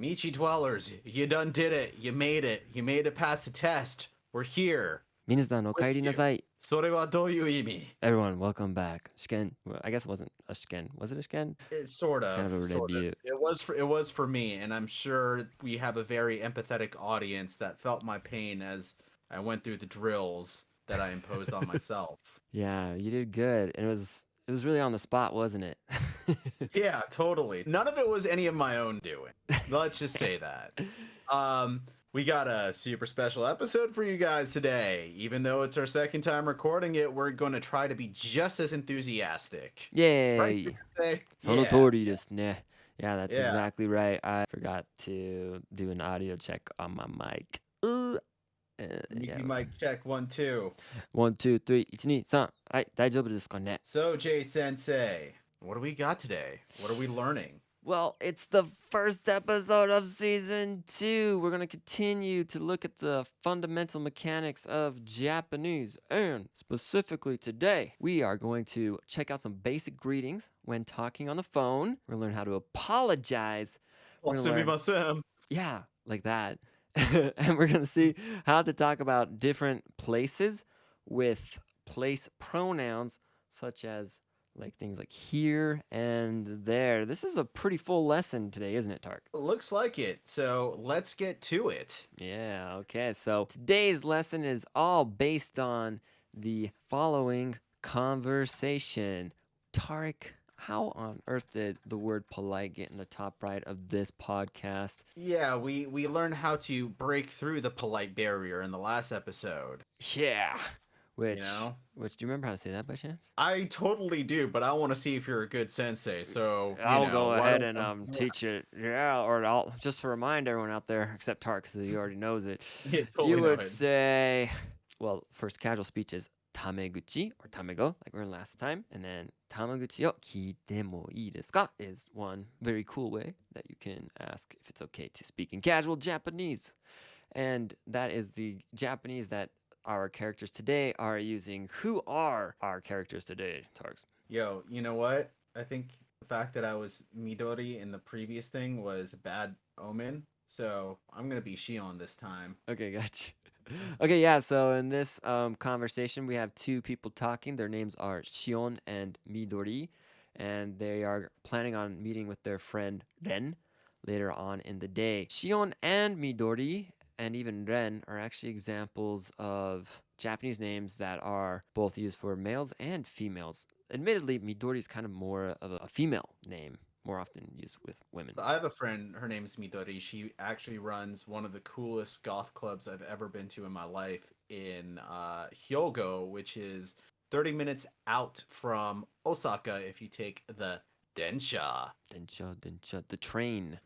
Michi dwellers, you done did it. You made it. You made it past the test. We're here. 皆さん、お With 帰りな you. さい。それはどういう意味? Everyone, welcome back. Shiken. Well, I guess it wasn't a shiken. Was it a shiken? It's sort It's of. kind of a Sort of. debut. It was for me, and I'm sure we have a very empathetic audience that felt my pain as I went through the drills that I imposed on myself. Yeah, you did good. And it was really on the spot, wasn't it? Yeah, totally. None of it was any of my own doing. Let's just say that. We got a super special episode for you guys today. Even though it's our second time recording it, we're going to try to be just as enthusiastic. Yay! Right? Say? その通りですね. Yeah, that's Yeah. exactly right. I forgot to do an audio check on my mic. Mickey mic check 1, 2. 1, 2, 3, 1, 2, 3. はい、大丈夫ですかね? So, Jay Sensei, what do we got today? What are we learning? Well, it's the first episode of season 2. We're going to continue to look at the fundamental mechanics of Japanese. And specifically today, we are going to check out some basic greetings when talking on the phone. We're going to learn how to apologize. We're gonna learn- Sumimasen. yeah, like that. And we're going to see how to talk about different places with place pronouns such as like things like here and there. This is a pretty full lesson today, isn't it, Tark? Looks like it. So let's get to it. Yeah, okay. So today's lesson is all based on the following conversation. Tarik, how on earth did the word polite get in the top right of this podcast? Yeah, we learned how to break through the polite barrier in the last episode. Yeah. Which, know? which, do you remember how to say that by chance? I totally do, but I want to see if you're a good sensei. So I'll know, go why ahead don't- and teach it. Yeah, or I'll just to remind everyone out there, except Tark, because he already knows it. Yeah, totally You know would it. say, well, first casual speech is tameguchi or tamego, like we learned last time, and then tamaguchi o kiite mo ii desu ka is one very cool way that you can ask if it's okay to speak in casual Japanese, and that is the Japanese that our characters today are using. Who are our characters today, Tarks? Yo, you know what? I think the fact that I was Midori in the previous thing was a bad omen. So I'm gonna be Shion this time. Okay, gotcha. Okay, yeah, so in this conversation, we have two people talking. Their names are Shion and Midori, and they are planning on meeting with their friend Ren later on in the day. Shion and Midori, and even Ren, are actually examples of Japanese names that are both used for males and females. Admittedly, Midori is kind of more of a female name, more often used with women. I have a friend, her name is Midori. She actually runs one of the coolest goth clubs I've ever been to in my life in Hyogo, which is 30 minutes out from Osaka if you take the Densha. Densha, the train.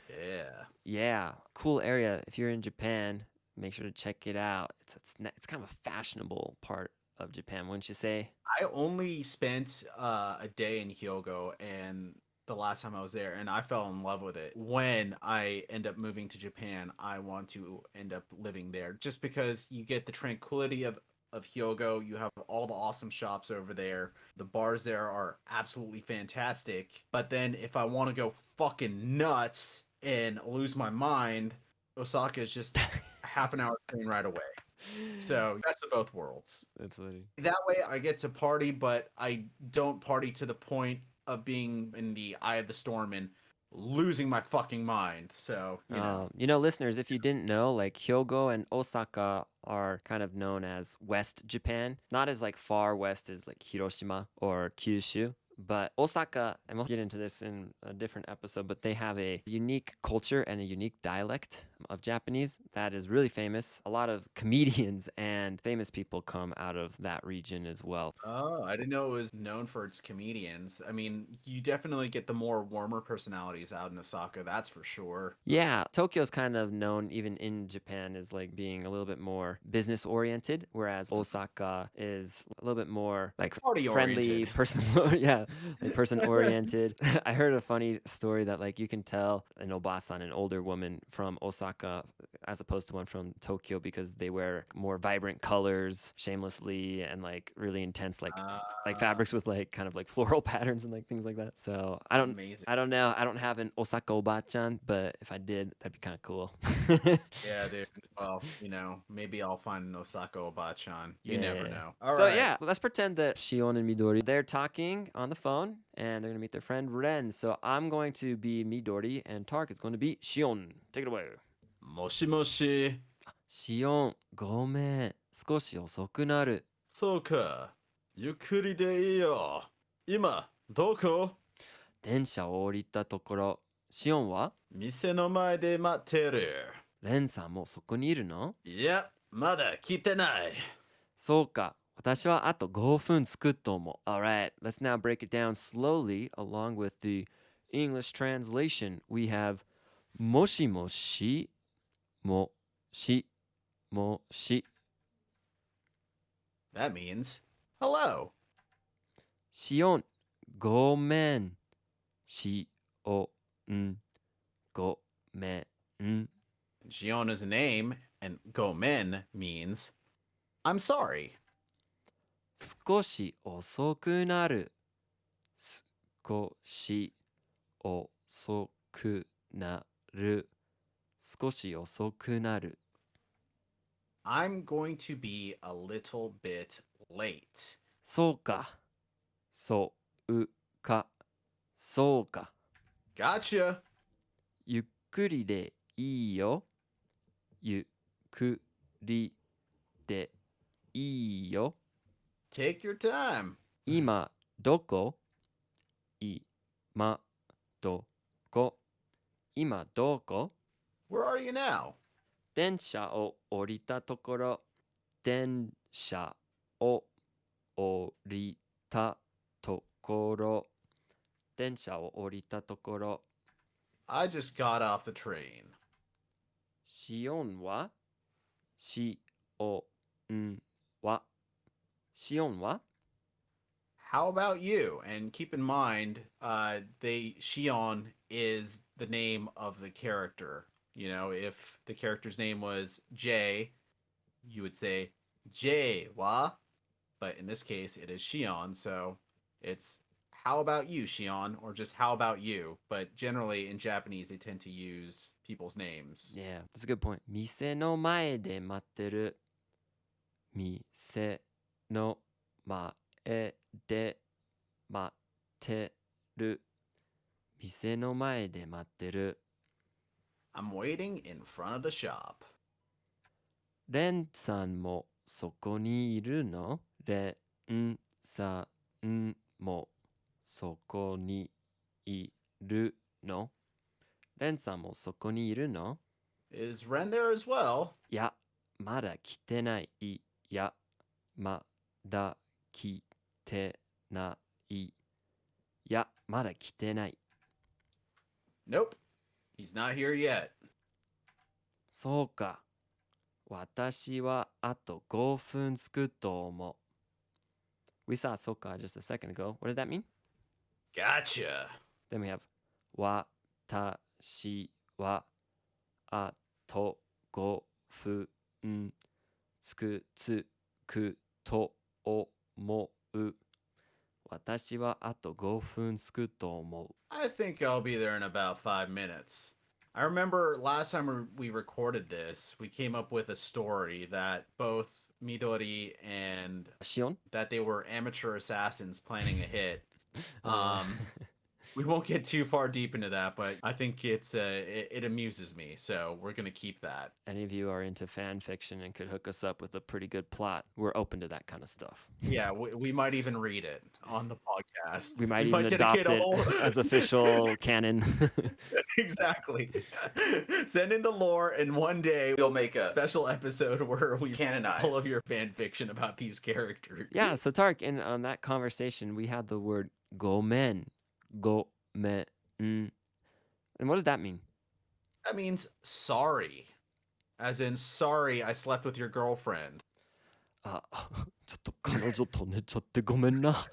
Yeah. Yeah, cool area. If you're in Japan, make sure to check it out. It's kind of a fashionable part of Japan, wouldn't you say? I only spent a day in Hyogo and the last time I was there, and I fell in love with it. When I end up moving to Japan, I want to end up living there just because you get the tranquility of Hyogo. You have all the awesome shops over there. The bars there are absolutely fantastic. But then if I want to go fucking nuts and lose my mind, Osaka is just half an hour train ride away. So best of both worlds. That's funny. That way I get to party, but I don't party to the point of being in the eye of the storm and losing my fucking mind. So, you know, listeners, if you didn't know, like Hyogo and Osaka are kind of known as West Japan, not as like far west as like Hiroshima or Kyushu. But Osaka, and we'll get into this in a different episode, but they have a unique culture and a unique dialect of Japanese that is really famous. A lot of comedians and famous people come out of that region as well. Oh, I didn't know it was known for its comedians. I mean, you definitely get the more warmer personalities out in Osaka, that's for sure. Yeah, Tokyo's kind of known even in Japan as like being a little bit more business oriented, whereas Osaka is a little bit more like Party friendly, oriented. personal, yeah, like person oriented. I heard a funny story that like you can tell an obasan, an older woman from Osaka, as opposed to one from Tokyo because they wear more vibrant colors shamelessly and like really intense like fabrics with like kind of like floral patterns and like things like that. So Amazing. I don't know. I don't have an Osaka Obachan, but if I did, that'd be kind of cool. Yeah, dude. Well, maybe I'll find an Osaka Obachan. You never Yeah. know. All So right. yeah, let's pretend that Shion and Midori they're talking on the phone and they're gonna meet their friend Ren. So I'm going to be Midori and Tarik is going to be Shion. Take it away. Moshi moshi. シオン、ごめん。少し遅くなる。そうか。ゆっくりでいいよ。今、どこ？電車を降りたところ、シオンは店の前で待ってる。レンさんもそこにいるの？いや、まだ来てない。そうか。私はあと5分着くと思う。Alright, let's now break it down slowly along with the English translation. We have もしもし、もしもし。That means hello. シオン、ごめん。シオン、ごめん。Shion is a name, and gomen means I'm sorry. 少し遅くなる。少し遅くなる。少し遅くなる。I'm going to be a little bit late. そうか。そうか。そうか。Gotcha. ゆっくりでいいよ。ゆっくりでいいよ。Take your time. 今どこ？今どこ？今どこ？ Where are you now? 電車を降りたところ。電車を降りたところ。電車を降りたところ。I just got off the train. シオンはシオンはシオンは How about you? And keep in mind, Shion is the name of the character. If the character's name was Jay, you would say Jay wa. But in this case, it is Shion, so it's how about you, Shion, or just how about you. But generally in Japanese, they tend to use people's names. Yeah, that's a good point. 店の前で待ってる。店の前で待ってる。店の前で待ってる。I'm waiting in front of the shop. レンさんもそこにいるの？レンさんもそこにいるの？レンさんもそこにいるの？ Is Ren there as well? いや、まだ来てない。いや、まだ来てない。いや、まだ来てない。Nope. He's not here yet. そうか。私はあと5分着くと思う。We saw soka just a second ago. What did that mean? Gotcha. Then we have 私はあと5分着くと思う。私はあと5分着くと思う。I think I'll be there in about 5 minutes. I remember last time we recorded this, we came up with a story that both Midori and Shion? that they were amateur assassins planning a hit. We won't get too far deep into that, but I think it amuses me, so we're gonna keep that. Any of you are into fan fiction and could hook us up with a pretty good plot, we're open to that kind of stuff. Yeah, we might even read it on the podcast. We might even adopt it as official canon. Exactly. Send in the lore, and one day we'll make a special episode where we canonize all of your fan fiction about these characters. Yeah, so Tarik, in that conversation, we had the word gomen. Gomen. And what did that mean? That means sorry. As in, sorry, I slept with your girlfriend. ちょっと彼女と寝ちゃってごめんな。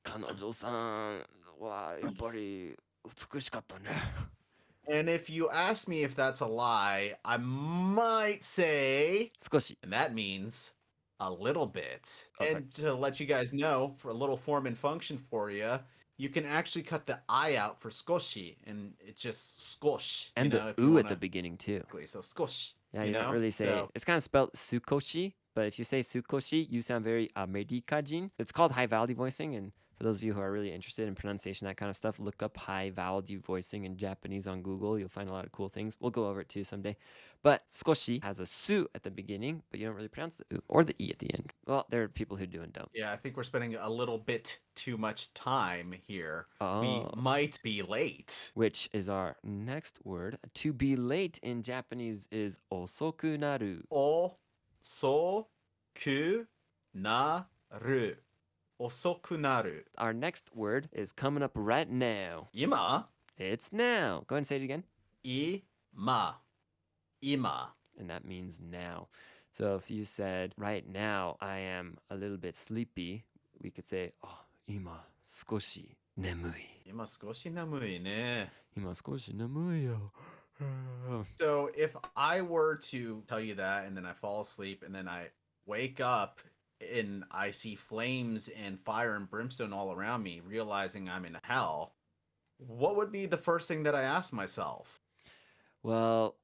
彼女さんはやっぱり美しかったね。And if you ask me if that's a lie, I might say, 少し. and that means a little bit. Oh, sorry. And to let you guys know, for a little form and function for you, you can actually cut the I out for skoshi, and it's just skosh, And the if you u want at the to. beginning too. So skosh, Yeah, you don't really say. So, It's kind of spelled Sukoshi, but if you say Sukoshi, you sound very Amerikajin. It's called high vowel voicing, and for those of you who are really interested in pronunciation, that kind of stuff, look up high vowel voicing in Japanese on Google. You'll find a lot of cool things. We'll go over it too someday. But Sukoshi has a su at the beginning, but you don't really pronounce the u or the e at the end. Well, there are people who do and don't. yeah, I think we're spending a little bit too much time here. We Oh. might be late. Which is our next word. To be late in Japanese is osoku naru. Osoku naru. Osoku naru. Our next word is coming up right now. Ima. It's now. Go ahead and say it again. Ima. Ima. And that means now. So if you said, right now, I am a little bit sleepy, we could say, oh, ima skoshi nemui. 今少し眠いね. Ima skoshi nemui yo. So if I were to tell you that and then I fall asleep and then I wake up and I see flames and fire and brimstone all around me, realizing I'm in hell, what would be the first thing that I ask myself? Well,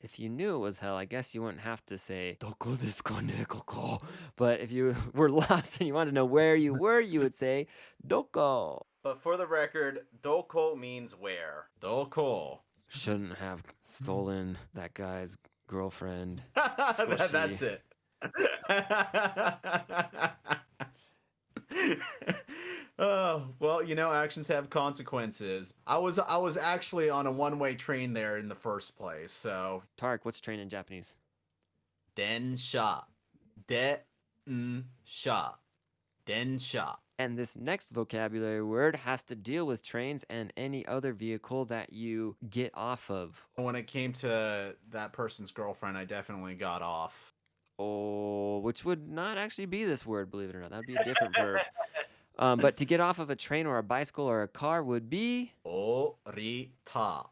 if you knew it was hell, I guess you wouldn't have to say doko desu ka ne koko. But if you were lost and you wanted to know where you were, you would say doko. But for the record, doko means where. Doko. Shouldn't have stolen that guy's girlfriend. That's it. Oh, well, actions have consequences. I was actually on a one-way train there in the first place, so Tarik, what's train in Japanese? Densha. Densha. Densha. And this next vocabulary word has to deal with trains and any other vehicle that you get off of. When it came to that person's girlfriend, I definitely got off. Oh, which would not actually be this word, believe it or not. That would be a different verb. But to get off of a train or a bicycle or a car would be orita.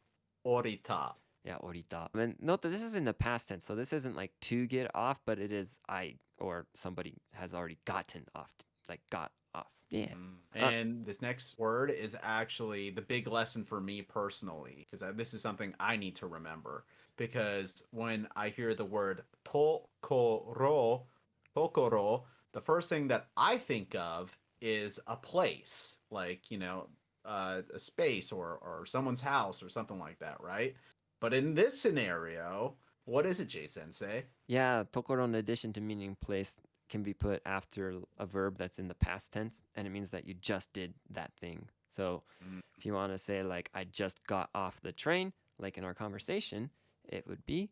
Orita. Yeah, orita. And note that this is in the past tense, so this isn't like to get off, but it is I or somebody has already gotten off, like got off. Yeah. And this next word is actually the big lesson for me personally, because this is something I need to remember. Because when I hear the word tokoro, the first thing that I think of is a place, like, a space or someone's house or something like that, right? But in this scenario, what is it, Jay Sensei? Yeah, tokoro, in addition to meaning place, can be put after a verb that's in the past tense, and it means that you just did that thing. So if you want to say, like, I just got off the train, like in our conversation, it would be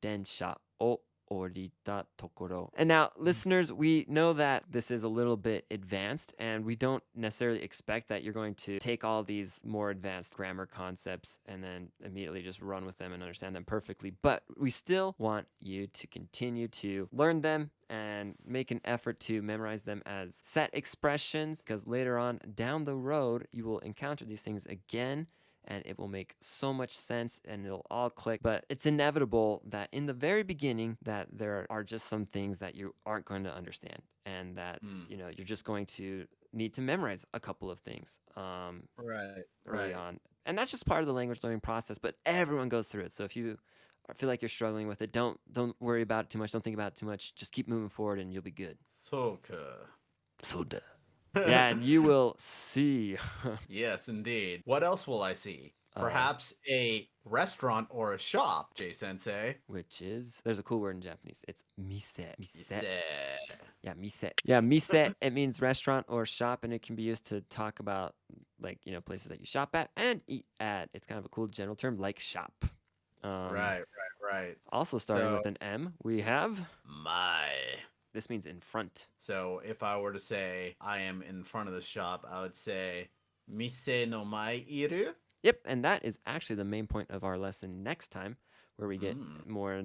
densha o orita tokoro. And now, listeners, we know that this is a little bit advanced, and we don't necessarily expect that you're going to take all these more advanced grammar concepts and then immediately just run with them and understand them perfectly. But we still want you to continue to learn them and make an effort to memorize them as set expressions, because later on down the road, you will encounter these things again and it will make so much sense and it'll all click. But it's inevitable that in the very beginning that there are just some things that you aren't going to understand and that you're just going to need to memorize a couple of things early on. And that's just part of the language learning process, but everyone goes through it. So if you feel like you're struggling with it, don't worry about it too much. Don't think about it too much. Just keep moving forward and you'll be good. Soda. Yeah, and you will see. Yes, indeed. What else will I see? Perhaps a restaurant or a shop, Jay Sensei. Which is, there's a cool word in Japanese. It's mise. Mise. Yeah, mise. Yeah, mise. It means restaurant or shop, and it can be used to talk about, like, places that you shop at and eat at. It's kind of a cool general term, like shop. Right. Also starting with an M, we have my. This means in front. So if I were to say I am in front of the shop, I would say mise no mai iru. Yep, and that is actually the main point of our lesson next time, where we get more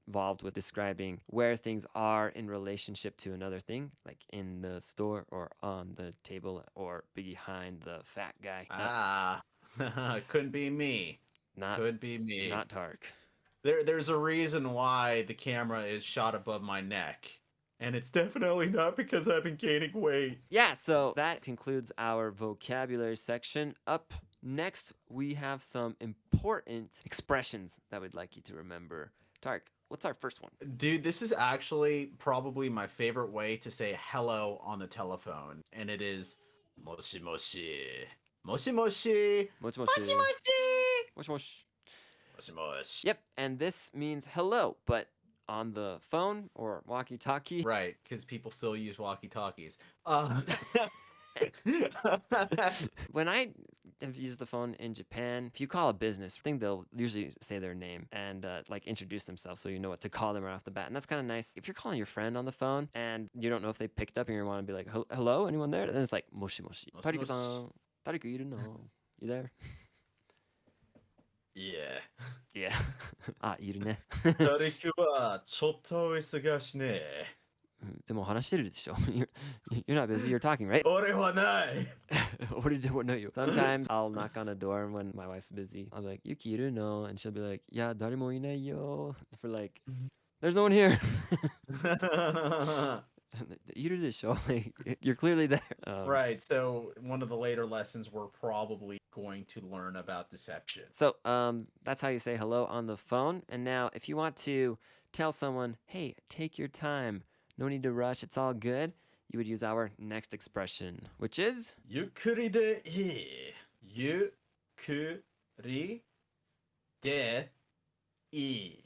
involved with describing where things are in relationship to another thing, like in the store or on the table or behind the fat guy. Couldn't be me. Not Could be me. not Tarik. There's a reason why the camera is shot above my neck. And it's definitely not because I've been gaining weight. Yeah, so that concludes our vocabulary section. Up next, we have some important expressions that we'd like you to remember. Tarik, what's our first one? Dude, this is actually probably my favorite way to say hello on the telephone. And it is Moshi Moshi. Moshi Moshi. Mochi Moshi mochi. Moshi. Moshi moshi. Moshi Moshi. Yep, and this means hello, but on the phone or walkie-talkie. Right, because people still use walkie-talkies. When I have used the phone in Japan, if you call a business, I think they'll usually say their name and like introduce themselves so you know what to call them right off the bat. And that's kind of nice. If you're calling your friend on the phone and you don't know if they picked up and you want to be like, hello, anyone there? Then it's like, moshi moshi. Moshi moshi. Tariku-san. Tariku, you don't know. You there? Yeah. Yeah. Ah, いるね。タリクはちょっとお忙しいね。でも話してるでしょ。You're not busy, you're talking, right? 俺はない。俺でもないよ. Sometimes I'll knock on a door when my wife's busy. I'll be like, Yuki, いるの? And she'll be like, yeah, 誰もいないよ. For like, there's no one here. いるでしょ? Like, you're clearly there. Right, so one of the later lessons we're probably going to learn about deception. So that's how you say hello on the phone. And now if you want to tell someone, hey, take your time, no need to rush, it's all good, you would use our next expression, which is ゆっくりでいい。ゆっくりでいい。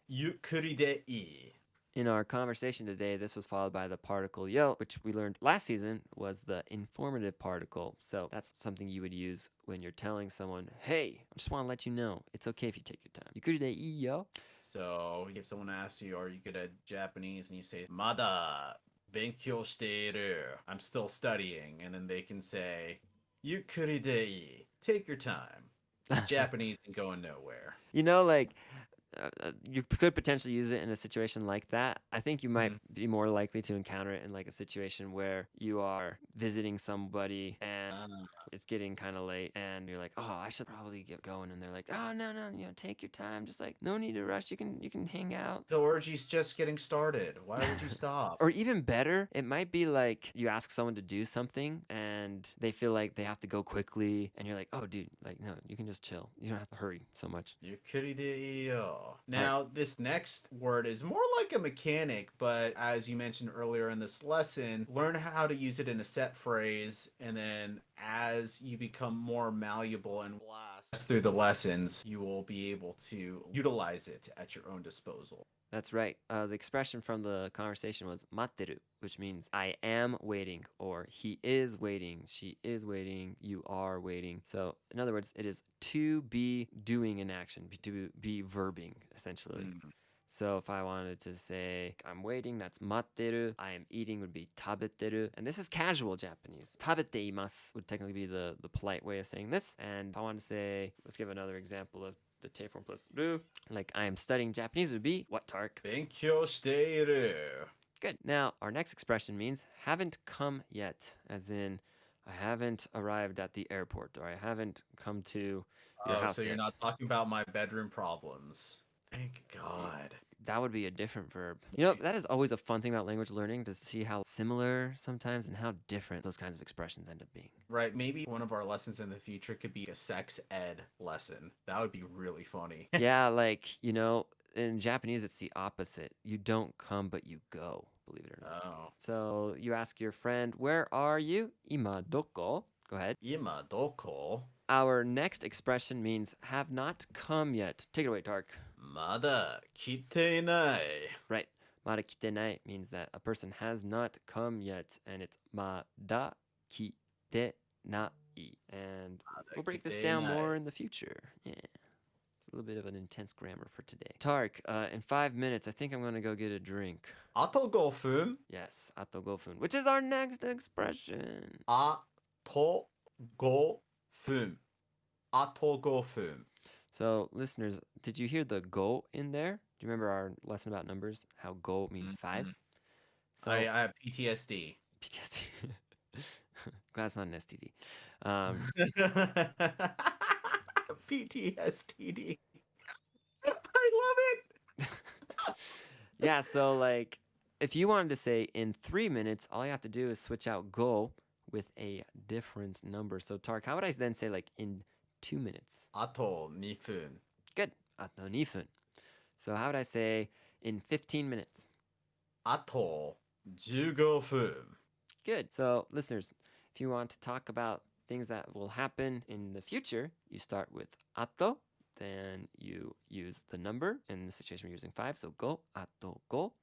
ゆっくりでいい。 in our conversation today, this was followed by the particle yo, which we learned last season was the informative particle. So that's something you would use when you're telling someone, hey, I just want to let you know, it's okay if you take your time. Yukkuri de ii yo. So if someone asks you, are you good at Japanese? And you say, まだ勉強している. I'm still studying. And then they can say, ゆっくりでいい. Take your time. Japanese ain't going nowhere. You know, like, you could potentially use it in a situation like that. I think you might be more likely to encounter it in like a situation where you are visiting somebody and it's getting kind of late and you're like, oh, I should probably get going. And they're like, oh, no, take your time. Just like, no need to rush. You can hang out. The orgy's just getting started. Why would you stop? Or even better, it might be like you ask someone to do something and they feel like they have to go quickly and you're like, oh, dude, like, no, you can just chill. You don't have to hurry so much. ゆっくりでいいよ. Now, this next word is more like a mechanic, but as you mentioned earlier in this lesson, learn how to use it in a set phrase, and then as you become more malleable and blast through the lessons, you will be able to utilize it at your own disposal. That's right. The expression from the conversation was matteru, which means I am waiting, or he is waiting, she is waiting, you are waiting. So, in other words, it is to be doing an action, to be verbing, essentially. So if I wanted to say I'm waiting, that's matteru. I am eating would be tabeteru. And this is casual Japanese. Tabete imasu would technically be the polite way of saying this. And if I want to say, let's give another example of the te form plus ru. Like I am studying Japanese would be what, Tarik? 勉強している. Good. Now, our next expression means haven't come yet, as in I haven't arrived at the airport or I haven't come to your house so you're yet. not talking about my bedroom problems. Thank God. That would be a different verb. You know, that is always a fun thing about language learning, to see how similar sometimes and how different those kinds of expressions end up being. Right, maybe one of our lessons in the future could be a sex ed lesson. That would be really funny. Yeah, like, you know, in Japanese, it's the opposite. You don't come, but you go, believe it or not. Oh. So you ask your friend, where are you? Ima doko? Go ahead. Ima doko? Our next expression means have not come yet. Take it away, Tarik. まだ来てない. Right. Mada kite nai means that a person has not come yet, and it's mada kite nai. And we'll break this down more in the future. Yeah. It's a little bit of an intense grammar for today. Tarik, in 5 minutes, I think I'm going to go get a drink. あと5分? Yes, ato gofun, which is our next expression. あと5分. あと5分. So, listeners, did you hear the go in there? Do you remember our lesson about numbers? How go means 5? So I have PTSD. PTSD. Glad it's not an STD. PTSTD. I love it. Yeah, so like if you wanted to say in 3 minutes, all you have to do is switch out go with a different number. So Tark, how would I then say like in 2 minutes? あと2分. Good. あと2分. So how would I say in 15 minutes? あと15分. Good. So listeners, if you want to talk about things that will happen in the future, you start with ato, then you use the number. In this situation, we're using 5, so go, ato go.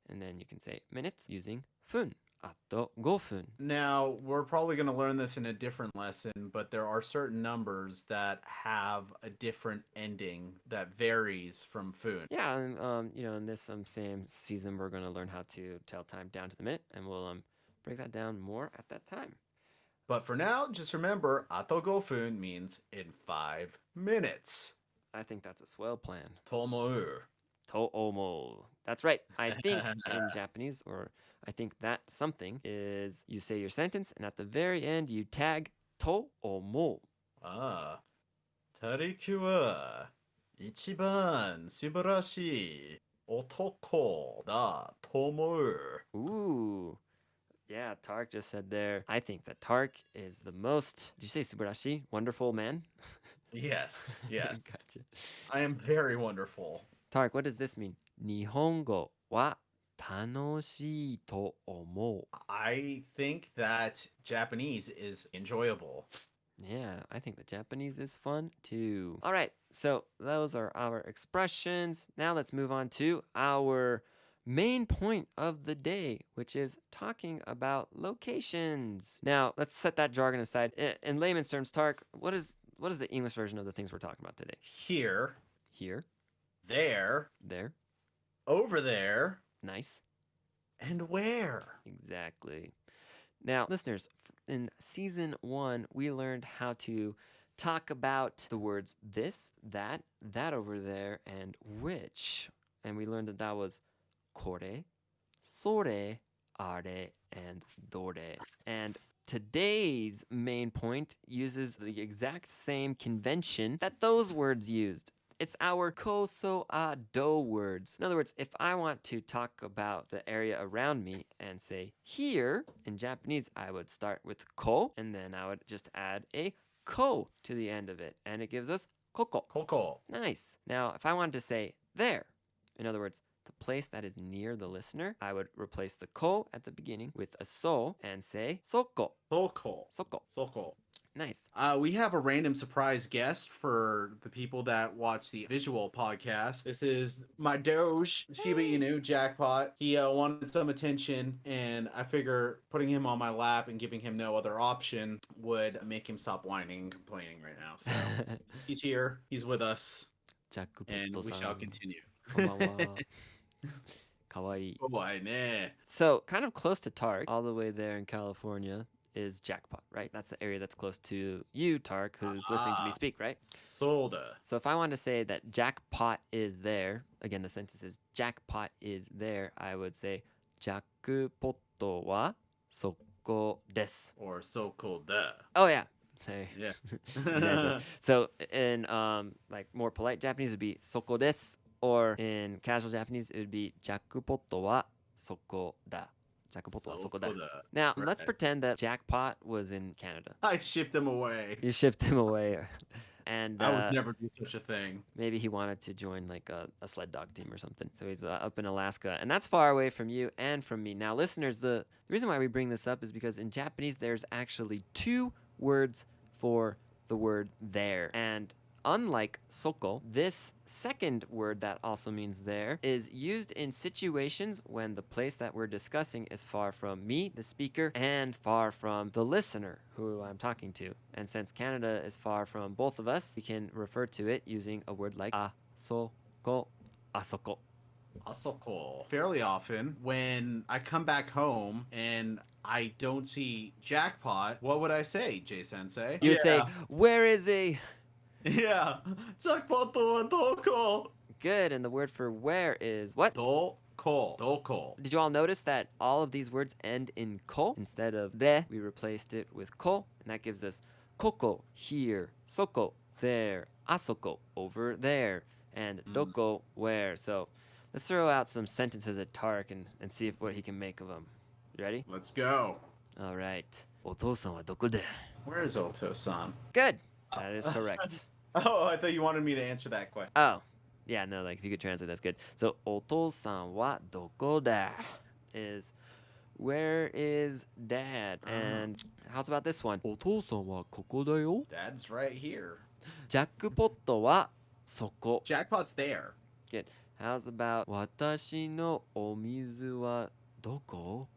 And then you can say minutes using fun, ato go fun. Now, we're probably going to learn this in a different lesson, but there are certain numbers that have a different ending that varies from fun. Yeah, and in this same season, we're going to learn how to tell time down to the minute, and we'll break that down more at that time. But for now, just remember, ato go fun means in 5 minutes. I think that's a swell plan. Tomou. Toomo. That's right. I think in Japanese, or I think that something is you say your sentence, and at the very end, you tag toomo. Ah. Tarik wa ichiban subarashii otoko da tomou. Ooh. Yeah, Tark just said there. I think that Tark is the most, did you say subarashi? Wonderful man? Yes, yes. Gotcha. I am very wonderful. Tark, what does this mean? Nihongo wa tanoshii to omou. I think that Japanese is enjoyable. Yeah, I think the Japanese is fun too. All right, so those are our expressions. Now let's move on to our main point of the day, which is talking about locations. Now, let's set that jargon aside. In layman's terms, Tark, what is the English version of the things we're talking about today? Here, Here, there, over there, nice, and where. exactly. Now, listeners, in season 1, we learned how to talk about the words this, that over there, and which. And we learned that was kore, sore, are, and dore. And today's main point uses the exact same convention that those words used. It's our ko, so, a, do words. In other words, if I want to talk about the area around me and say here, in Japanese, I would start with ko, and then I would just add a ko to the end of it, and it gives us koko. Koko. Nice. Now, if I wanted to say there, in other words, the place that is near the listener, I would replace the ko at the beginning with a so and say soko. Soko. Soko. Soko. Nice. We have a random surprise guest for the people that watch the visual podcast. This is my Doge, Shiba Inu, Jackpot. He wanted some attention, and I figure putting him on my lap and giving him no other option would make him stop whining and complaining right now. So he's here, he's with us, and we shall continue. こんばんは。かわいい. Kawaii ne. So, kind of close to Tark, all the way there in California, is Jackpot, right? That's the area that's close to you, Tark, who's listening to me speak, right? Soda. So if I wanted to say that Jackpot is there, again, the sentence is Jackpot is there, I would say Jackpot wa soko desu. Or soko da. Oh, yeah. Sorry. Yeah. Exactly. So in like more polite Japanese, it would be soko desu, or in casual Japanese, it would be Jackpot wa soko da. Jackpot wa soko da. Now, let's pretend that Jackpot was in Canada. I shipped him away. You shipped him away. And I would never do such a thing. Maybe he wanted to join like a sled dog team or something. So he's up in Alaska. And that's far away from you and from me. Now, listeners, the reason why we bring this up is because in Japanese, there's actually 2 words for the word there. And unlike soko, this second word that also means there is used in situations when the place that we're discussing is far from me, the speaker, and far from the listener who I'm talking to. And since Canada is far from both of us, we can refer to it using a word like asoko, asoko. Asoko. Fairly often, when I come back home and I don't see Jackpot, what would I say, Jay-sensei? You would say, where is he? Yeah. Jackpot wa doko. Good, and the word for where is what? Doko. Doko. Did you all notice that all of these words end in ko? Instead of re, we replaced it with ko, and that gives us koko, here, soko, there, asoko, over there, and doko, where. So let's throw out some sentences at Tarik and see if what he can make of them. You ready? Let's go. All right. お父さんはどこで? Where is Oto-san? Good. That is correct. Oh, I thought you wanted me to answer that question. Oh, yeah, no, like if you could translate, that's good. So, お父さんはどこだ? Is where is dad? And how's about this one? お父さんはここだよ. Dad's right here. ジャックポットはそこ. Jackpot's there. Good. How's about 私のお水はどこ?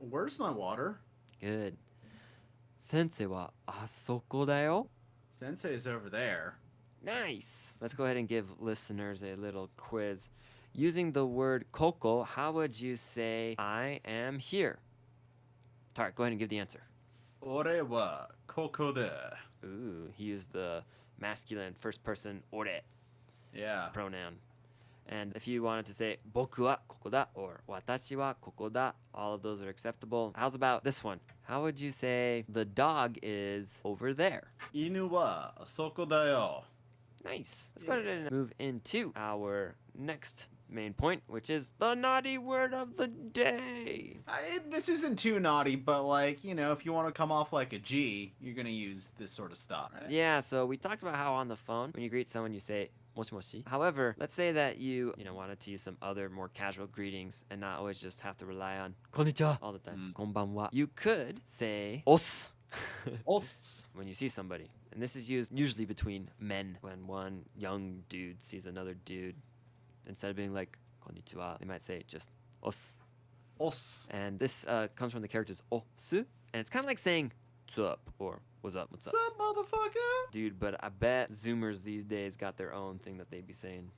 Where's my water? Good. 先生はあそこだよ. Sensei's over there. Nice. Let's go ahead and give listeners a little quiz. Using the word koko, how would you say I am here? Tarik, go ahead and give the answer. Ore wa koko de. Ooh, he used the masculine first person ore Yeah. pronoun. And if you wanted to say boku wa koko da or watashi wa koko da, all of those are acceptable. How's about this one? How would you say the dog is over there? Inu wa soko da yo. Nice. Let's go ahead and move into our next main point, which is the naughty word of the day. This isn't too naughty, but like, you know, if you want to come off like a G, you're going to use this sort of stuff, right? Yeah, so we talked about how on the phone, when you greet someone, you say moshi moshi. However, let's say that you wanted to use some other more casual greetings and not always just have to rely on konnichiwa all the time. Konbanwa. You could say os. Os. When you see somebody. And this is used usually between men when one young dude sees another dude. Instead of being like konnichiwa, they might say just os. Os. And this comes from the characters osu, and it's kind of like saying "sup" or "what's up, what's up?" What's up, motherfucker? Dude, but I bet Zoomers these days got their own thing that they'd be saying.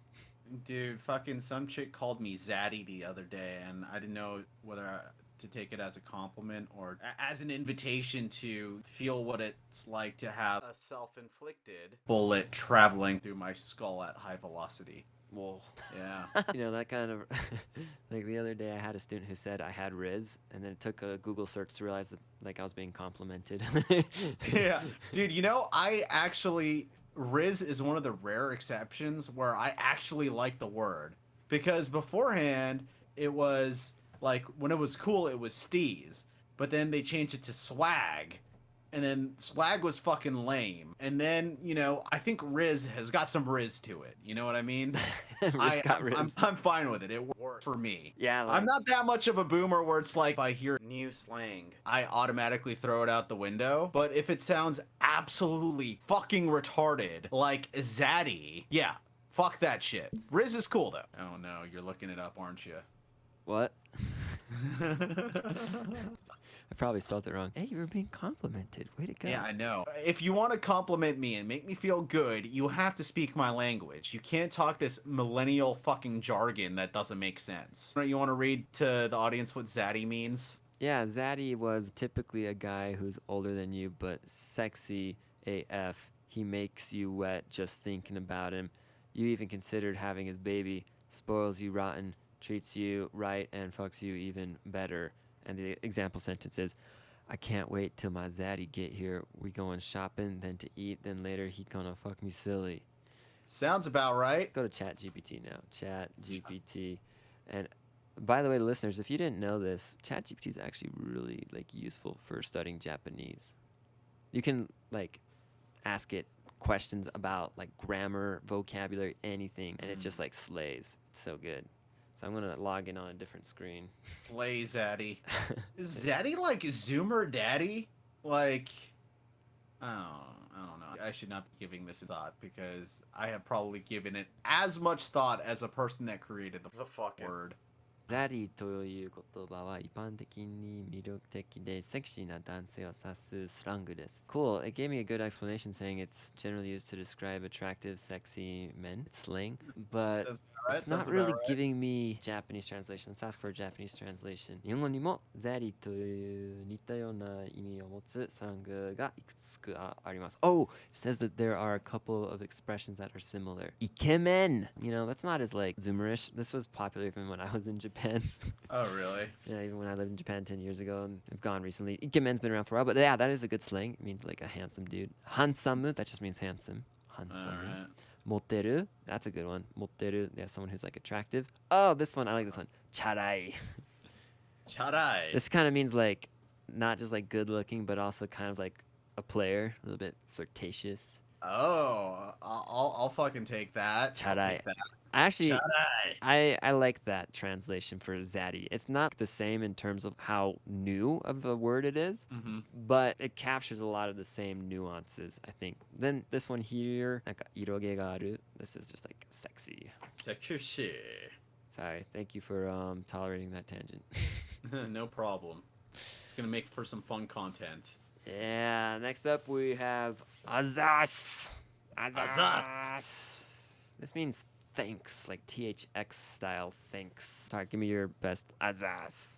Dude, fucking some chick called me Zaddy the other day, and I didn't know whether to take it as a compliment or as an invitation to feel what it's like to have a self-inflicted bullet traveling through my skull at high velocity. Whoa. Yeah. That kind of like the other day I had a student who said I had Riz, and then it took a Google search to realize that like I was being complimented. Yeah. Dude, I actually Riz is one of the rare exceptions where I actually like the word, because beforehand it was like when it was cool it was steez, but then they changed it to swag. And then swag was fucking lame. And then, I think Riz has got some Riz to it. You know what I mean? Riz got Riz. I'm fine with it. It works for me. Yeah. I'm not that much of a boomer where it's like if I hear new slang, I automatically throw it out the window. But if it sounds absolutely fucking retarded, like zaddy, yeah, fuck that shit. Riz is cool though. Oh no, you're looking it up, aren't you? What? I probably spelled it wrong. Hey, you were being complimented. Way to go. Yeah, I know. If you want to compliment me and make me feel good, you have to speak my language. You can't talk this millennial fucking jargon that doesn't make sense. You want to read to the audience what zaddy means? Yeah, zaddy was typically a guy who's older than you, but sexy AF. He makes you wet just thinking about him. You even considered having his baby. Spoils you rotten, treats you right, and fucks you even better. And the example sentence is, I can't wait till my zaddy get here. We going shopping, then to eat, then later he gonna fuck me silly. Sounds about right. Go to ChatGPT now. ChatGPT. And by the way, listeners, if you didn't know this, ChatGPT is actually really useful for studying Japanese. You can ask it questions about grammar, vocabulary, anything, and it just slays. It's so good. So I'm gonna log in on a different screen. Slay Zaddy. Is Zaddy like Zoomer Daddy? I don't know. I should not be giving this a thought because I have probably given it as much thought as a person that created the fucking word. ザリーという言葉は一般的に魅力的でセクシーな男性を指すスラングです。Cool. It gave me a good explanation saying it's generally used to describe attractive, sexy men. It's slang, but it's not really giving me Japanese translation. Let's ask for a Japanese translation. 日本語にもザリーという似たような意味を持つスラングがいくつかあります。Oh, it says that there are a couple of expressions that are similar. イケメン. That's not as Zoomerish. This was popular even when I was in Japan. Oh, really? Yeah, even when I lived in Japan 10 years ago, and I've gone recently. Ikemen's been around for a while, but yeah, that is a good slang. It means a handsome dude. Handsome, that just means handsome. handsome. Alright. Motteru, that's a good one. Motteru, yeah, someone who's like attractive. Oh, this one, I like this one. Charai. Charai. This kind of means like not just like good looking, but also kind of like a player, a little bit flirtatious. Oh, I'll fucking take that. I'll Charai. take that. I actually, Charai. I like that translation for zaddy. It's not the same in terms of how new of a word it is, Mm-hmm. but it captures a lot of the same nuances, I think. Then this one here, なんか色気がある. This is just like sexy. Sukoshi. Sorry, thank you for tolerating that tangent. No problem. It's gonna make for some fun content. Yeah, next up we have azas. Azas. This means thanks, like THX style thanks. Sorry, give me your best azas.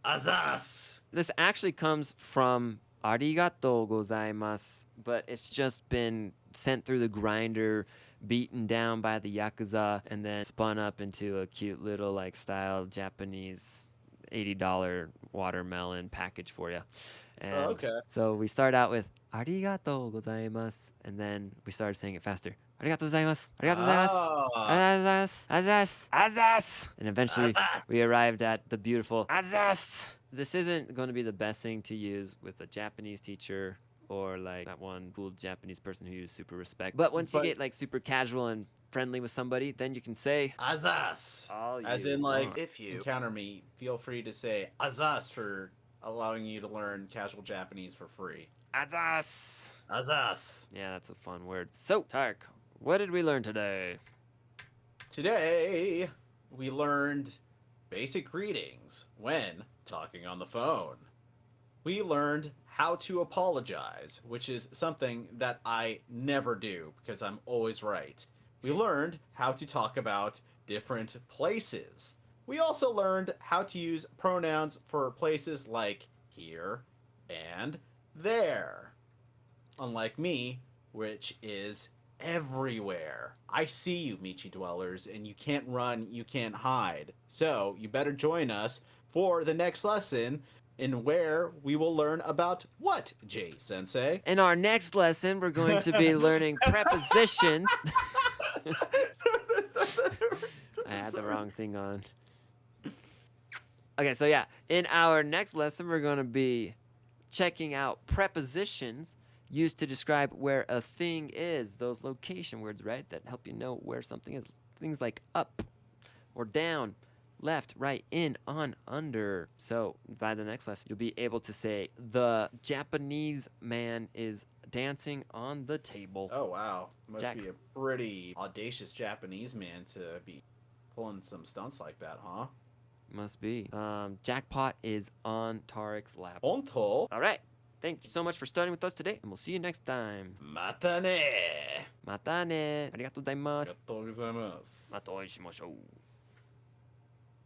Azas. This actually comes from arigatou gozaimasu, but it's just been sent through the grinder, beaten down by the yakuza, and then spun up into a cute little like style Japanese $80 watermelon package for you. And Okay. so we start out with arigatou gozaimasu, and then we started saying it faster. Arigatou gozaimasu. Arigatou gozaimasu. Azas. Azas. Azas. And eventually we arrived at the beautiful azas. This isn't going to be the best thing to use with a Japanese teacher or like that one cool Japanese person who you super respect. But once you get like super casual and friendly with somebody, then you can say Azas. all As you in, like, want. if you encounter me, feel free to say Azas for allowing you to learn casual Japanese for free. Azas. Azas. Yeah, that's a fun word. So, Tarik, what did we learn today? Today, we learned basic greetings when talking on the phone. We learned how to apologize, which is something that I never do because I'm always right. We learned how to talk about different places. We also learned how to use pronouns for places like here and there. Unlike me, which is everywhere. I see you, Michi dwellers, and you can't run, you can't hide. So you better join us for the next lesson in where we will learn about what, Jay Sensei? In our next lesson, we're going to be learning prepositions. I had the wrong thing on. Okay, so yeah, in our next lesson, we're going to be checking out prepositions used to describe where a thing is. Those location words, right, that help you know where something is. Things like up or down, left, right, in, on, under. So by the next lesson, you'll be able to say the Japanese man is dancing on the table. Oh, wow. Must Jack. be a pretty audacious Japanese man to be pulling some stunts like that, huh? Must be. Jackpot is on Tarik's lap. Honto. All right. Thank you so much for starting with us today, and we'll see you next time. Mata ne. Mata ne. Arigatou gozaimasu. ありがとうございます。またお会いしましょう。